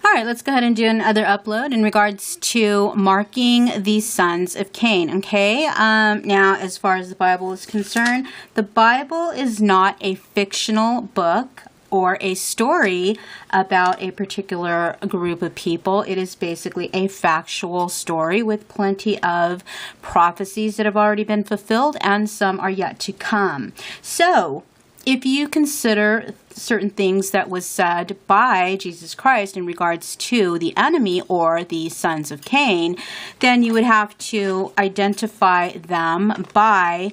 All right, let's go ahead and do another upload in regards to marking the sons of Cain, okay? Now, as far as the Bible is concerned, the Bible is not a fictional book or a story about a particular group of people. It is basically a factual story with plenty of prophecies that have already been fulfilled and some are yet to come. So, if you consider certain things that was said by Jesus Christ in regards to the enemy or the sons of Cain, then you would have to identify them by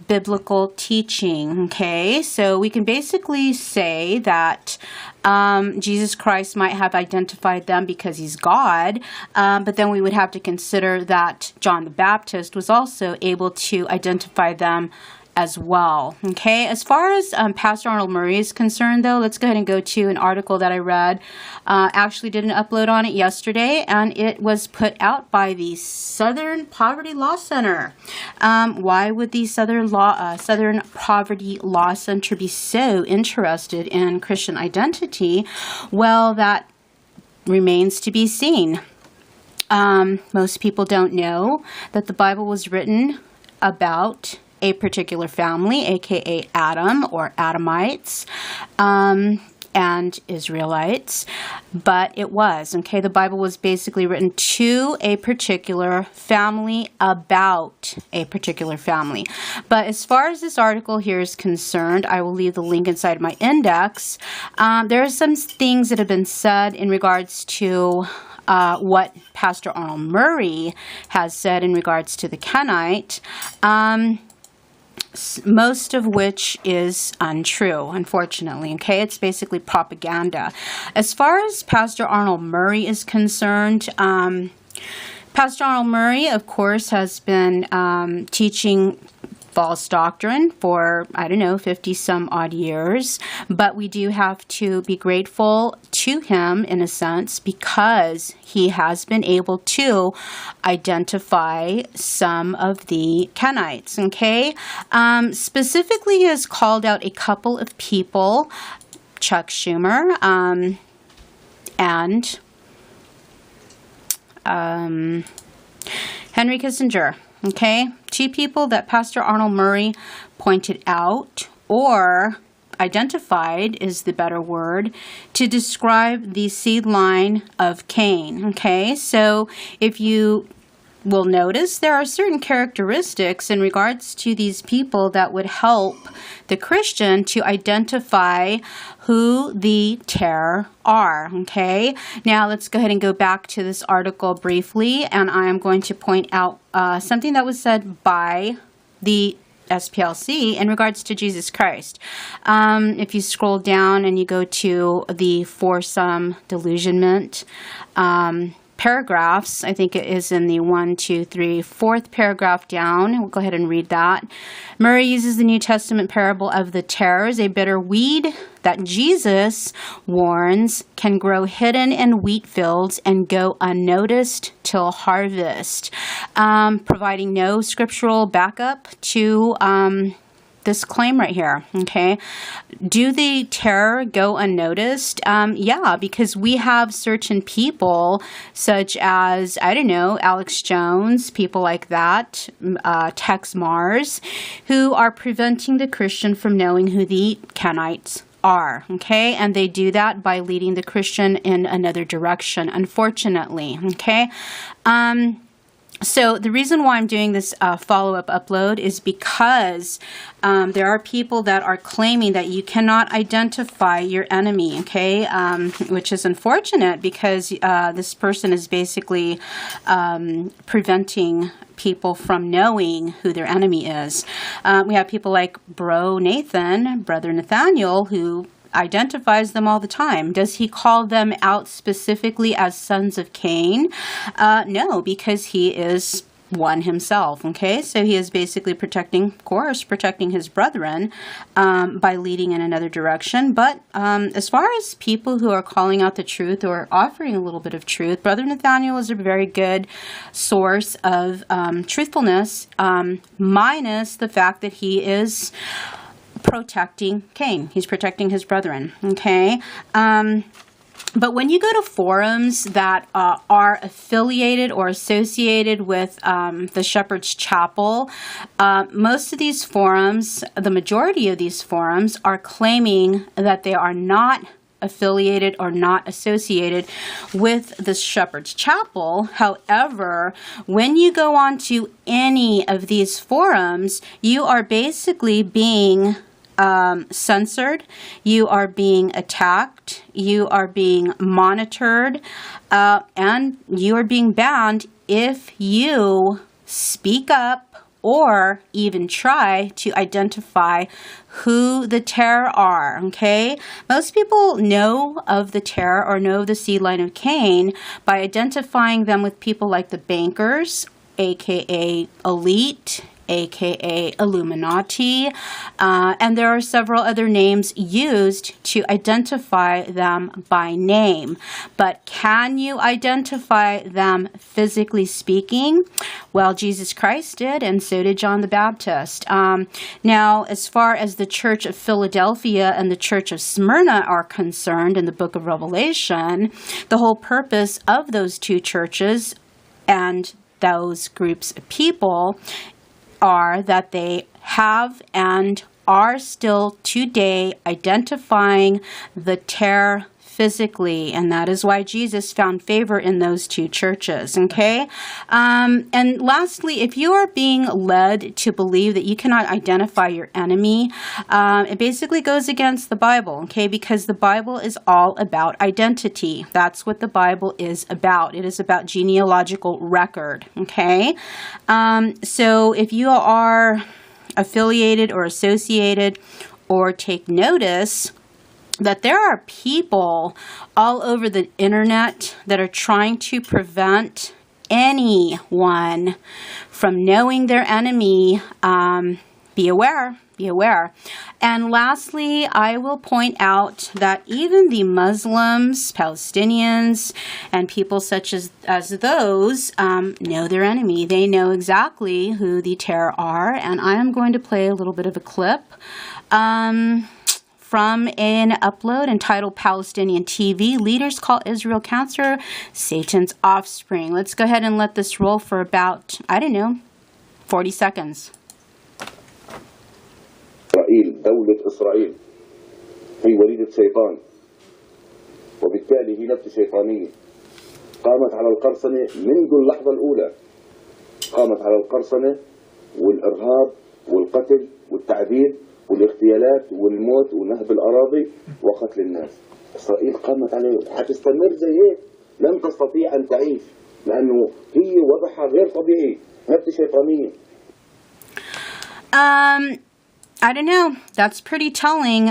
biblical teaching, okay? So we can basically say that Jesus Christ might have identified them because he's God, but then we would have to consider that John the Baptist was also able to identify them as well, okay? As far as Pastor Arnold Murray is concerned, though, let's go ahead and go to an article that I read. Actually did an upload on it yesterday, and it was put out by the Southern Poverty Law Center. Why would the Southern Poverty Law Center be so interested in Christian identity? Well, that remains to be seen. Most people don't know that the Bible was written about a particular family, aka Adam or Adamites, and Israelites, but it was, okay? The Bible was basically written to a particular family about a particular family. But as far as this article here is concerned, I will leave the link inside my index. There are some things that have been said in regards to what Pastor Arnold Murray has said in regards to the Kenite, most of which is untrue, unfortunately, okay? It's basically propaganda. As far as Pastor Arnold Murray is concerned, Pastor Arnold Murray, of course, has been teaching false doctrine for, 50 some odd years, but we do have to be grateful to him in a sense because he has been able to identify some of the Kenites, okay? Specifically, he has called out a couple of people, Chuck Schumer, and Henry Kissinger. Okay, two people that Pastor Arnold Murray pointed out or identified is the better word to describe the seed line of Cain. Okay, so if you will notice, there are certain characteristics in regards to these people that would help the Christian to identify who the terror are, okay? Now, let's go ahead and go back to this article briefly, and I am going to point out something that was said by the SPLC in regards to Jesus Christ. If you scroll down and you go to the foursome delusionment, paragraphs, I think it is in the 4th paragraph down. We'll go ahead and read that. Murray uses the New Testament parable of the tares, a bitter weed that Jesus warns can grow hidden in wheat fields and go unnoticed till harvest, providing no scriptural backup to this claim right here, okay? Do the terror go unnoticed? Yeah, because we have certain people such as, Alex Jones, people like that, Tex Mars, who are preventing the Christian from knowing who the Kenites are, okay? And they do that by leading the Christian in another direction, unfortunately, okay? So the reason why I'm doing this follow-up upload is because there are people that are claiming that you cannot identify your enemy, okay, which is unfortunate because this person is basically preventing people from knowing who their enemy is. We have people like Brother Nathaniel, who identifies them all the time. Does he call them out specifically as sons of Cain? No, because he is one himself, okay? So he is basically protecting his brethren by leading in another direction. But as far as people who are calling out the truth or offering a little bit of truth, Brother Nathaniel is a very good source of truthfulness, minus the fact that he is protecting Cain. He's protecting his brethren, okay? But when you go to forums that are affiliated or associated with the Shepherd's Chapel, most of these forums, the majority of these forums, are claiming that they are not affiliated or not associated with the Shepherd's Chapel. However, when you go on to any of these forums, you are basically being censored, you are being attacked, you are being monitored, and you are being banned if you speak up or even try to identify who the terror are, okay? Most people know of the terror or know the seed line of Cain by identifying them with people like the bankers, aka elite, aka Illuminati, and there are several other names used to identify them by name. But can you identify them physically speaking? Well, Jesus Christ did, and so did John the Baptist. Now, as far as the Church of Philadelphia and the Church of Smyrna are concerned in the book of Revelation, the whole purpose of those two churches and those groups of people are that they have and are still today identifying the terror physically, and that is why Jesus found favor in those two churches, okay? And lastly, if you are being led to believe that you cannot identify your enemy, it basically goes against the Bible, okay? Because the Bible is all about identity. That's what the Bible is about. It is about genealogical record, okay? So if you are affiliated or associated or take notice that there are people all over the internet that are trying to prevent anyone from knowing their enemy, be aware. Be aware. And lastly, I will point out that even the Muslims, Palestinians, and people such as those know their enemy. They know exactly who the terror are. And I am going to play a little bit of a clip from an upload entitled Palestinian TV, Leaders Call Israel Cancer, Satan's Offspring. Let's go ahead and let this roll for about, 40 seconds. إسرائيل، دولة إسرائيل هي وليدة شيطان، وبالتالي هي نفس شيطانية. قامت على القرصنة منذ اللحظة الأولى، قامت على القرصنة والإرهاب والقتل والتعذيب والاغتيالات والموت ونهب الأراضي وقتل الناس. إسرائيل قامت عليه، حتستمر زي هيك، لن تستطيع أن تعيش، لأنه هي وضعها غير طبيعي، نفس شيطانية. I don't know. That's pretty telling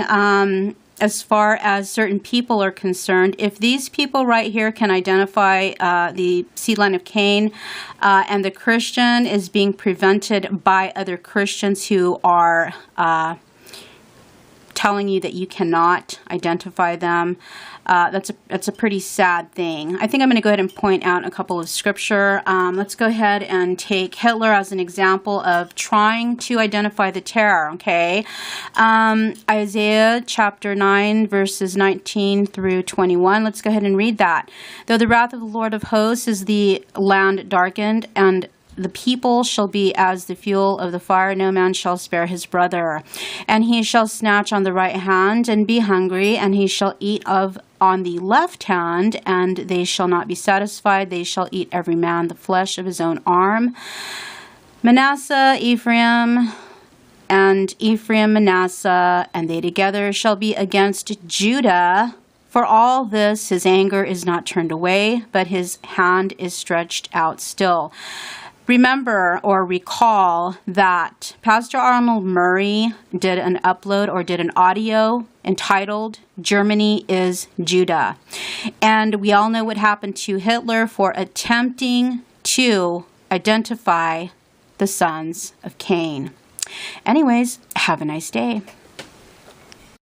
as far as certain people are concerned. If these people right here can identify the seed line of Cain and the Christian is being prevented by other Christians who are telling you that you cannot identify them, that's a pretty sad thing. I think I'm going to go ahead and point out a couple of scripture. Let's go ahead and take Hitler as an example of trying to identify the terror, okay? Isaiah chapter 9, verses 19 through 21. Let's go ahead and read that. Though the wrath of the Lord of hosts is the land darkened, and the people shall be as the fuel of the fire, no man shall spare his brother. And he shall snatch on the right hand and be hungry, and he shall eat of on the left hand, and they shall not be satisfied. They shall eat every man the flesh of his own arm. Manasseh, Ephraim, and Ephraim, Manasseh, and they together shall be against Judah. For all this his anger is not turned away, but his hand is stretched out still. Remember or recall that Pastor Arnold Murray did an upload or did an audio entitled Germany is Judah. And we all know what happened to Hitler for attempting to identify the sons of Cain. Anyways, have a nice day.